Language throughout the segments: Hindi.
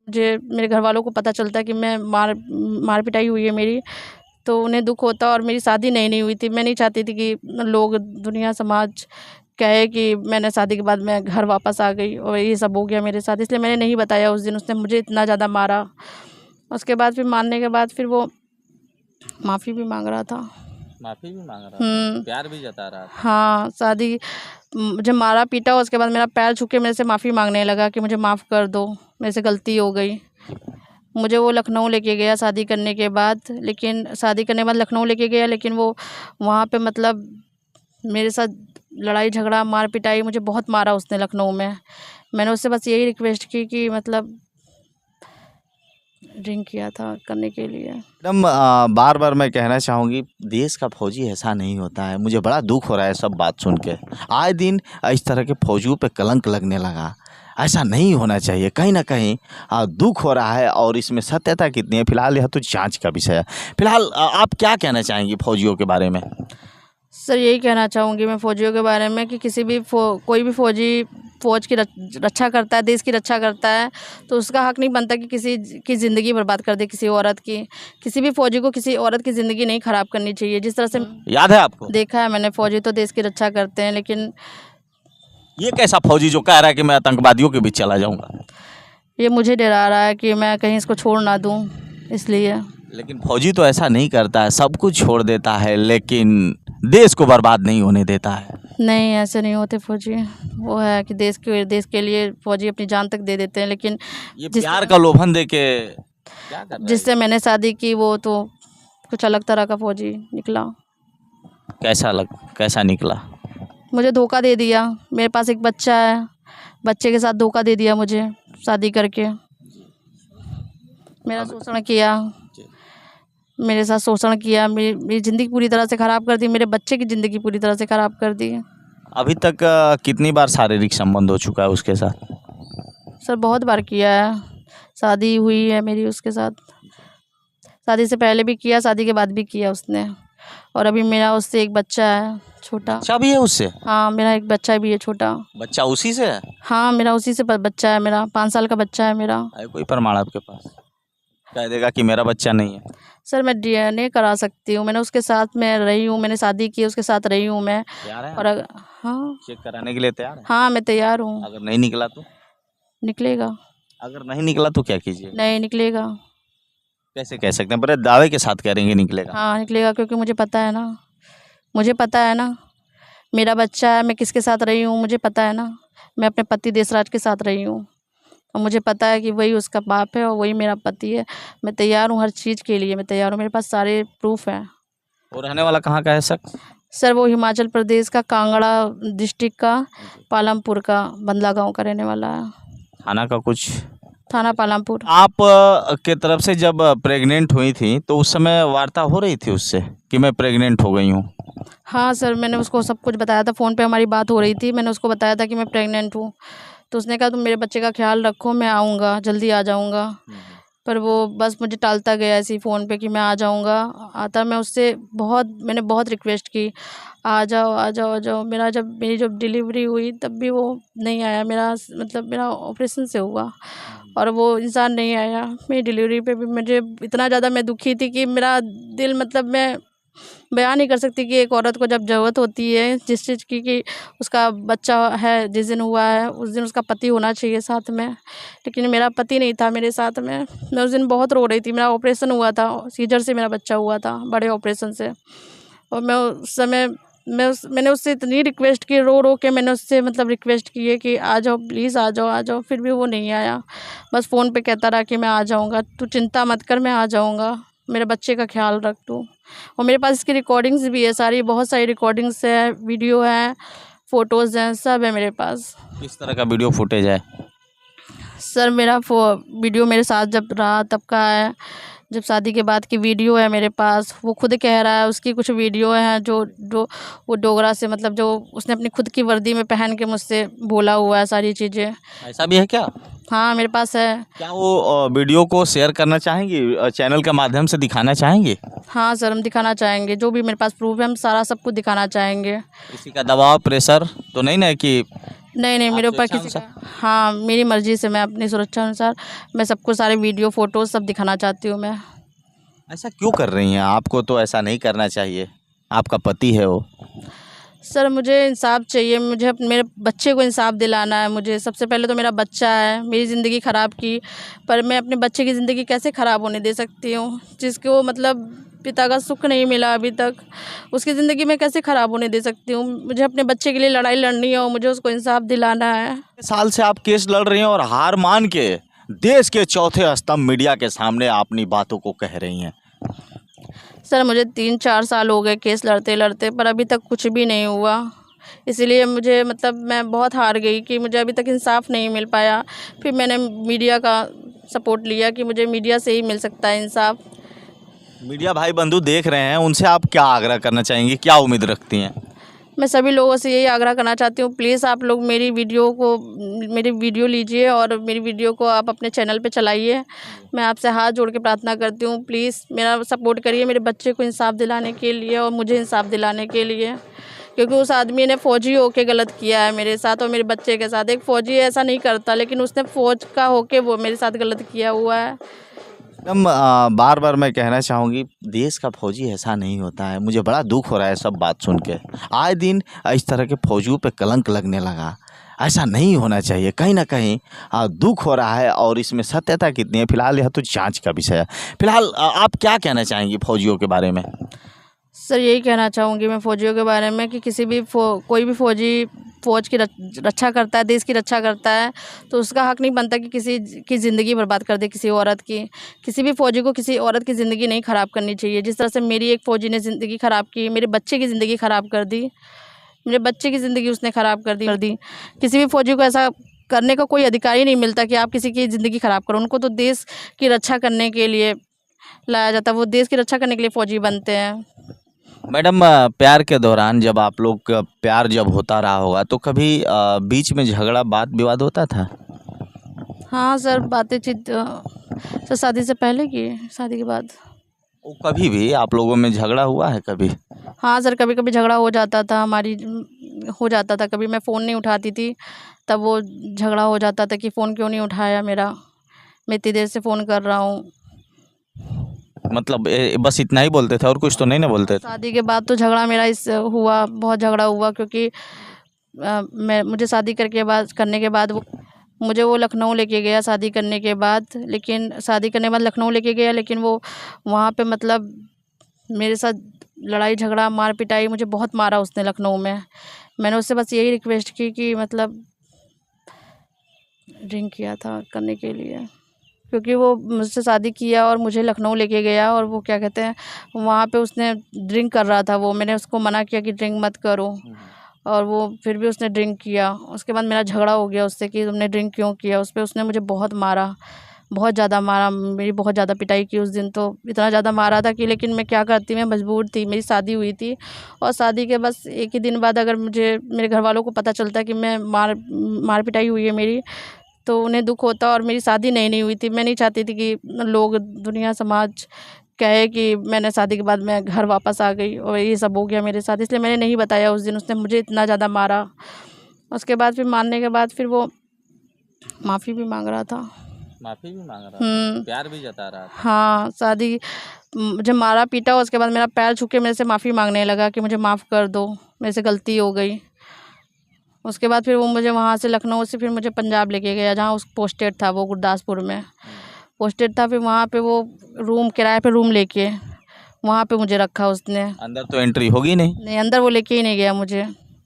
मुझे मेरे घर वालों को पता चलता कि मैं मार पिटाई हुई है मेरी, तो उन्हें दुख होता। और मेरी शादी नहीं हुई थी। मैं नहीं चाहती थी कि लोग, दुनिया, समाज कहे कि मैंने शादी के बाद मैं घर वापस आ गई और ये सब हो गया मेरे साथ, इसलिए मैंने नहीं बताया उस दिन। उसने मुझे इतना ज़्यादा मारा। उसके बाद फिर मारने के बाद फिर वो माफ़ी भी मांग रहा था। माफ़ी भी मांग रहा था, प्यार भी जता रहा था। हाँ, शादी जब मारा पीटा उसके बाद मेरा पैर छू के मेरे से माफ़ी मांगने लगा कि मुझे माफ़ कर दो, मेरे से गलती हो गई। मुझे वो लखनऊ लेके गया शादी करने के बाद, लेकिन शादी करने के बाद लखनऊ लेके गया, लेकिन वो वहाँ पे मतलब मेरे साथ लड़ाई झगड़ा मार पिटाई, मुझे बहुत मारा उसने लखनऊ में। मैंने उससे बस यही रिक्वेस्ट की कि मतलब ड्रिंक किया था करने के लिए। मैडम, बार बार मैं कहना चाहूँगी, देश का फौजी ऐसा नहीं होता है। मुझे बड़ा दुख हो रहा है सब बात सुन के। आए दिन इस तरह के फौजियों पे कलंक लगने लगा। ऐसा नहीं होना चाहिए। कहीं ना कहीं दुख हो रहा है और इसमें सत्यता कितनी है, फिलहाल यह तो जांच का विषय है। फिलहाल आप क्या कहना चाहेंगी फौजियों के बारे में? सर यही कहना चाहूँगी मैं फ़ौजियों के बारे में कि किसी भी कोई भी फ़ौजी फ़ौज की रक्षा करता है, देश की रक्षा करता है, तो उसका हक़ नहीं बनता कि किसी की ज़िंदगी बर्बाद कर दे, किसी औरत की। किसी भी फ़ौजी को किसी औरत की ज़िंदगी नहीं ख़राब करनी चाहिए। जिस तरह से याद है आपको? देखा है मैंने, फ़ौजी तो देश की रक्षा करते हैं, लेकिन ये कैसा फौजी जो कह रहा है कि मैं आतंकवादियों के बीच चला जाऊँगा? ये मुझे डरा रहा है कि मैं कहीं इसको छोड़ ना दूँ, इसलिए। लेकिन फौजी तो ऐसा नहीं करता है, सब कुछ छोड़ देता है, लेकिन देश को बर्बाद नहीं होने देता है। नहीं, ऐसे नहीं होते फ़ौजी। वो है कि देश के लिए फ़ौजी अपनी जान तक दे देते हैं, लेकिन ये प्यार का लोभन दे के क्या कर रहा है? जिससे मैंने शादी की वो तो कुछ अलग तरह का फ़ौजी निकला। कैसा निकला? मुझे धोखा दे दिया। मेरे पास एक बच्चा है, बच्चे के साथ धोखा दे दिया मुझे शादी करके। मेरा शोषण किया, मेरे साथ शोषण किया, मेरी ज़िंदगी पूरी तरह से ख़राब कर दी, मेरे बच्चे की ज़िंदगी पूरी तरह से ख़राब कर दी। अभी तक कितनी बार शारीरिक संबंध हो चुका है उसके साथ? सर बहुत बार किया है। शादी हुई है मेरी उसके साथ, शादी से पहले भी किया, शादी के बाद भी किया उसने। और अभी मेरा उससे एक बच्चा है छोटा। बच्चा भी है उससे? हाँ, मेरा एक बच्चा भी है छोटा। बच्चा उसी से है? हाँ, मेरा उसी से बच्चा है, मेरा 5 साल का बच्चा है मेरा। है कोई प्रमाण आपके पास? कह देगा कि मेरा बच्चा नहीं है। सर मैं DNA करा सकती हूँ, मैंने उसके साथ में रही हूँ, मैंने शादी की उसके साथ रही हूँ मैं। तैयार है? और हाँ चेक कराने के लिए तैयार है? हाँ, मैं तैयार हूँ। अगर नहीं निकला तो? निकलेगा। अगर नहीं निकला तो क्या कीजिए? नहीं निकलेगा। कैसे कह सकते हैं? बड़े दावे के साथ कह रहेंगे निकलेगा। हाँ निकलेगा, क्योंकि मुझे पता है ना, मुझे पता है ना मेरा बच्चा है, मैं किसके साथ रही हूँ मुझे पता है ना। मैं अपने पति देशराज के साथ रही हूँ और मुझे पता है कि वही उसका बाप है और वही मेरा पति है। मैं तैयार हूँ, हर चीज़ के लिए मैं तैयार हूँ, मेरे पास सारे प्रूफ हैं। वो रहने वाला कहाँ का है शख्स? सर वो हिमाचल प्रदेश का कांगड़ा डिस्ट्रिक्ट का पालमपुर का बंदला गांव का रहने वाला है। थाना का कुछ? थाना पालमपुर। आप के तरफ से जब प्रेग्नेंट हुई थी तो उस समय वार्ता हो रही थी उससे कि मैं प्रेग्नेंट हो गई हूँ? हाँ सर, मैंने उसको सब कुछ बताया था, फ़ोन पे हमारी बात हो रही थी, मैंने उसको बताया था कि मैं प्रेग्नेंट हूँ। तो उसने कहा तुम मेरे बच्चे का ख्याल रखो, मैं आऊँगा, जल्दी आ जाऊँगा। पर वो बस मुझे टालता गया ऐसे ही फ़ोन पे कि मैं आ जाऊँगा। आता मैं उससे मैंने बहुत रिक्वेस्ट की, आ जाओ आ जाओ आ जाओ। मेरी जब डिलीवरी हुई तब भी वो नहीं आया। मेरा ऑपरेशन से हुआ और वो इंसान नहीं आया। मेरी डिलीवरी पे भी मुझे इतना ज़्यादा मैं दुखी थी कि मेरा दिल, मतलब मैं बयान नहीं कर सकती कि एक औरत को जब ज़रूरत होती है जिस चीज़ की कि उसका बच्चा है, जिस दिन हुआ है उस दिन उसका पति होना चाहिए साथ में, लेकिन मेरा पति नहीं था मेरे साथ में। मैं उस दिन बहुत रो रही थी। मेरा ऑपरेशन हुआ था, सीजर से मेरा बच्चा हुआ था, बड़े ऑपरेशन से। और मैं उस समय मैंने उससे इतनी रिक्वेस्ट की, रो रो के मैंने उससे मतलब रिक्वेस्ट की है कि आ जाओ प्लीज़, आ जाओ आ जाओ। फिर भी वो नहीं आया, बस फ़ोन पे कहता रहा कि मैं आ जाऊँगा, तू चिंता मत कर, मैं आ जाऊँगा, मेरे बच्चे का ख्याल रख तू। और मेरे पास इसकी रिकॉर्डिंग्स भी है सारी, बहुत सारी रिकॉर्डिंग्स है, वीडियो है, फ़ोटोज़ हैं, सब है मेरे पास। किस तरह का वीडियो फुटेज है? सर मेरा वीडियो मेरे साथ जब रहा तब का है, जब शादी के बाद की वीडियो है मेरे पास। वो खुद कह रहा है, उसकी कुछ वीडियो हैं जो वो डोगरा से, मतलब जो उसने अपनी खुद की वर्दी में पहन के मुझसे बोला हुआ है सारी चीज़ें। ऐसा भी है क्या? हाँ मेरे पास है। क्या वो वीडियो को शेयर करना चाहेंगी, चैनल के माध्यम से दिखाना चाहेंगी? हाँ सर, हम दिखाना चाहेंगे, जो भी मेरे पास प्रूफ है हम सारा सब कुछ दिखाना चाहेंगे। किसी का दबाव प्रेशर तो नहीं ना कि नहीं नहीं, मेरे आप ऊपर स्वेच्छा किसी का, हाँ मेरी मर्ज़ी से, मैं अपनी सुरक्षा अनुसार मैं सबको सारे वीडियो फ़ोटोज़ सब दिखाना चाहती हूँ मैं। ऐसा क्यों कर रही हैं? आपको तो ऐसा नहीं करना चाहिए, आपका पति है वो। सर मुझे इंसाफ़ चाहिए, मुझे मेरे बच्चे को इंसाफ़ दिलाना है मुझे। सबसे पहले तो मेरा बच्चा है, मेरी ज़िंदगी ख़राब की, पर मैं अपने बच्चे की ज़िंदगी कैसे ख़राब होने दे सकती हूँ? जिसको मतलब पिता का सुख नहीं मिला अभी तक, उसकी ज़िंदगी मैं कैसे ख़राब होने दे सकती हूँ? मुझे अपने बच्चे के लिए लड़ाई लड़नी है और मुझे उसको इंसाफ़ दिलाना है। साल से आप केस लड़ रही हैं और हार मान के देश के चौथे स्तंभ मीडिया के सामने अपनी बातों को कह रही हैं। सर मुझे 3-4 साल हो गए केस लड़ते-लड़ते, पर अभी तक कुछ भी नहीं हुआ। इसीलिए मुझे मतलब मैं बहुत हार गई कि मुझे अभी तक इंसाफ़ नहीं मिल पाया। फिर मैंने मीडिया का सपोर्ट लिया कि मुझे मीडिया से ही मिल सकता है इंसाफ़। मीडिया भाई बंधु देख रहे हैं, उनसे आप क्या आग्रह करना चाहेंगी, क्या उम्मीद रखती हैं? मैं सभी लोगों से यही आग्रह करना चाहती हूँ, प्लीज़ आप लोग मेरी वीडियो लीजिए और मेरी वीडियो को आप अपने चैनल पे चलाइए। मैं आपसे हाथ जोड़ के प्रार्थना करती हूँ, प्लीज़ मेरा सपोर्ट करिए मेरे बच्चे को इंसाफ़ दिलाने के लिए और मुझे इंसाफ़ दिलाने के लिए। क्योंकि उस आदमी ने फ़ौजी होके गलत किया है मेरे साथ और मेरे बच्चे के साथ। एक फ़ौजी ऐसा नहीं करता, लेकिन उसने फ़ौज का होके वो मेरे साथ गलत किया हुआ है। मैडम बार बार मैं कहना चाहूँगी, देश का फौजी ऐसा नहीं होता है। मुझे बड़ा दुख हो रहा है सब बात सुन के। आए दिन इस तरह के फौजियों पे कलंक लगने लगा। ऐसा नहीं होना चाहिए। कहीं ना कहीं दुख हो रहा है और इसमें सत्यता कितनी है, फिलहाल यह तो जांच का विषय है। फिलहाल आप क्या कहना चाहेंगी फौजियों के बारे में? सर यही कहना चाहूँगी मैं फ़ौजियों के बारे में कि कोई भी फ़ौजी फ़ौज की रक्षा करता है, देश की रक्षा करता है, तो उसका हक़ नहीं बनता कि किसी की ज़िंदगी बर्बाद कर दे, किसी औरत की। किसी भी फ़ौजी को किसी औरत की ज़िंदगी नहीं ख़राब करनी चाहिए। जिस तरह से मेरी एक फ़ौजी ने ज़िंदगी ख़राब की, मेरे बच्चे की ज़िंदगी ख़राब कर दी। मेरे बच्चे की ज़िंदगी उसने ख़राब कर दी। किसी भी फ़ौजी को ऐसा करने का कोई अधिकार ही नहीं मिलता कि आप किसी की ज़िंदगी ख़राब करो। उनको तो देश की रक्षा करने के लिए लाया जाता है, वो देश की रक्षा करने के लिए फ़ौजी बनते हैं। मैडम प्यार के दौरान जब आप लोग का प्यार जब होता रहा होगा तो कभी बीच में झगड़ा बात विवाद होता था? हाँ सर, बातचीत सर शादी से पहले की, शादी के बाद। वो कभी भी आप लोगों में झगड़ा हुआ है कभी? हाँ सर, कभी-कभी झगड़ा हो जाता था हो जाता था। कभी मैं फ़ोन नहीं उठाती थी, तब वो झगड़ा हो जाता था कि फ़ोन क्यों नहीं उठाया मेरा? मैं इतनी देर से फ़ोन कर रहा हूँ। मतलब बस इतना ही बोलते थे और कुछ तो नहीं ना बोलते थे? शादी के बाद तो झगड़ा मेरा बहुत झगड़ा हुआ क्योंकि मुझे शादी करने के बाद वो लखनऊ लेके गया शादी करने के बाद। लेकिन शादी करने के बाद लखनऊ लेके गया, लेकिन वो वहाँ पे मतलब मेरे साथ लड़ाई झगड़ा मार पिटाई, मुझे बहुत मारा उसने लखनऊ में। मैंने उससे बस यही रिक्वेस्ट की कि मतलब ड्रिंक किया था करने के लिए, क्योंकि वो मुझसे शादी किया और मुझे लखनऊ लेके गया और वो क्या कहते हैं, वहाँ पे उसने ड्रिंक कर रहा था वो। मैंने उसको मना किया कि ड्रिंक मत करो, और वो फिर भी उसने ड्रिंक किया। उसके बाद मेरा झगड़ा हो गया उससे कि तुमने ड्रिंक क्यों किया। उस पे उसने मुझे बहुत मारा, बहुत ज़्यादा मारा, मेरी बहुत ज़्यादा पिटाई की उस दिन। तो इतना ज़्यादा मारा था कि लेकिन मैं क्या करती, मैं मजबूर थी। मेरी शादी हुई थी और शादी के बस एक ही दिन बाद अगर मुझे मेरे घर वालों को पता चलता कि मैं मार पिटाई हुई है मेरी, तो उन्हें दुख होता और मेरी शादी नहीं हुई थी। मैं नहीं चाहती थी कि लोग, दुनिया, समाज कहे कि मैंने शादी के बाद मैं घर वापस आ गई और ये सब हो गया मेरे साथ। इसलिए मैंने नहीं बताया उस दिन। उसने मुझे इतना ज़्यादा मारा। उसके बाद फिर मारने के बाद फिर वो माफ़ी भी मांग रहा था। माफी भी मांग रहा था, प्यार भी जता रहा था। हाँ, मुझे मारा पीटा, उसके बाद मेरा पैर छू के मेरे से माफ़ी मांगने लगा कि मुझे माफ़ कर दो, मेरे से गलती हो गई। उसके बाद फिर वो मुझे वहाँ से लखनऊ से फिर मुझे पंजाब लेके गया, जहाँ उस पोस्टेड था वो गुरदासपुर में पोस्टेड था। फिर वहाँ पे वो किराए पे रूम लेके वहाँ पे मुझे रखा उसने। अंदर तो एंट्री होगी नहीं? नहीं, अंदर वो लेके ही नहीं गया मुझे।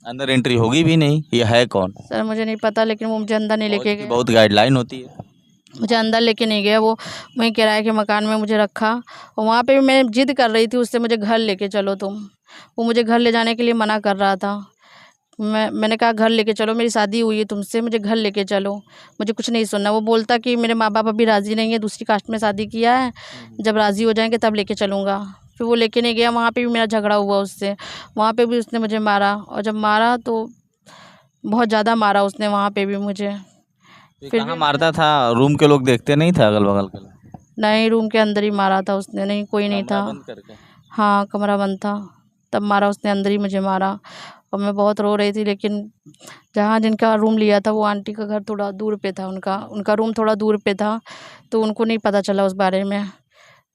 अंदर एंट्री होगी भी नहीं, ये है कौन? सर मुझे नहीं पता, लेकिन वो मुझे अंदर नहीं फौज लेके की गया। बहुत गाइडलाइन होती है। मुझे अंदर लेके नहीं गया वो, वहीं किराए के मकान में मुझे रखा। और वहाँ पे भी मैं जिद कर रही थी उससे, मुझे घर लेके चलो तुम। वो मुझे घर ले जाने के लिए मना कर रहा था। मैंने कहा घर लेके चलो, मेरी शादी हुई है तुमसे, मुझे घर लेके चलो, मुझे कुछ नहीं सुनना। वो बोलता कि मेरे माँ बाप अभी राज़ी नहीं है, दूसरी कास्ट में शादी किया है, जब राज़ी हो जाएंगे तब लेके चलूँगा। फिर वो लेके नहीं गया। वहाँ पे भी मेरा झगड़ा हुआ उससे। वहाँ पे भी उसने मुझे मारा, और जब मारा तो बहुत ज़्यादा मारा उसने वहाँ पे भी मुझे। फिर कहाँ भी मारता था? रूम के लोग देखते नहीं थे अगल बगल के लोग? नहीं, रूम के अंदर ही मारा था उसने। नहीं, कोई नहीं कमरा था। बंद करके? हाँ, कमरा बंद था, तब मारा उसने, अंदर ही मुझे मारा। और मैं बहुत रो रही थी। लेकिन जहाँ जिनका रूम लिया था वो आंटी का घर थोड़ा दूर पे था, उनका रूम थोड़ा दूर पे था, तो उनको नहीं पता चला उस बारे में।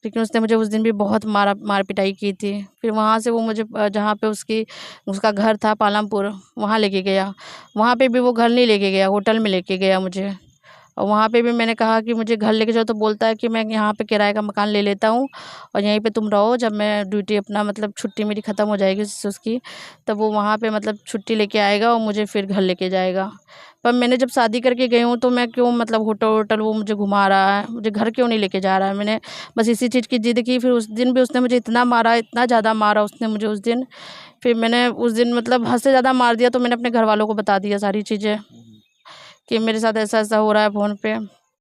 लेकिन उसने मुझे उस दिन भी बहुत मार पिटाई की थी। फिर वहाँ से वो मुझे जहाँ पे उसका घर था पालमपुर, वहाँ लेके गया। वहाँ पे भी वो घर नहीं लेके गया, होटल में लेके गया मुझे। और वहाँ पे भी मैंने कहा कि मुझे घर लेके जाओ, तो बोलता है कि मैं यहाँ पे किराए का मकान ले लेता हूँ और यहीं पे तुम रहो, जब मैं ड्यूटी अपना मतलब छुट्टी मेरी ख़त्म हो जाएगी उसकी, तब वो वहाँ पे मतलब छुट्टी लेके आएगा और मुझे फिर घर लेके जाएगा। पर मैंने जब शादी करके गई हूँ तो मैं क्यों मतलब होटल वोटल वो मुझे घुमा रहा है, मुझे घर क्यों नहीं लेके जा रहा है। मैंने बस इसी चीज़ की ज़िद की। फिर उस दिन भी उसने मुझे इतना मारा, इतना ज़्यादा मारा उसने मुझे उस दिन। फिर मैंने उस दिन मतलब हद से ज़्यादा मार दिया, तो मैंने अपने घर वालों को बता दिया सारी चीज़ें कि मेरे साथ ऐसा ऐसा हो रहा है फ़ोन पे।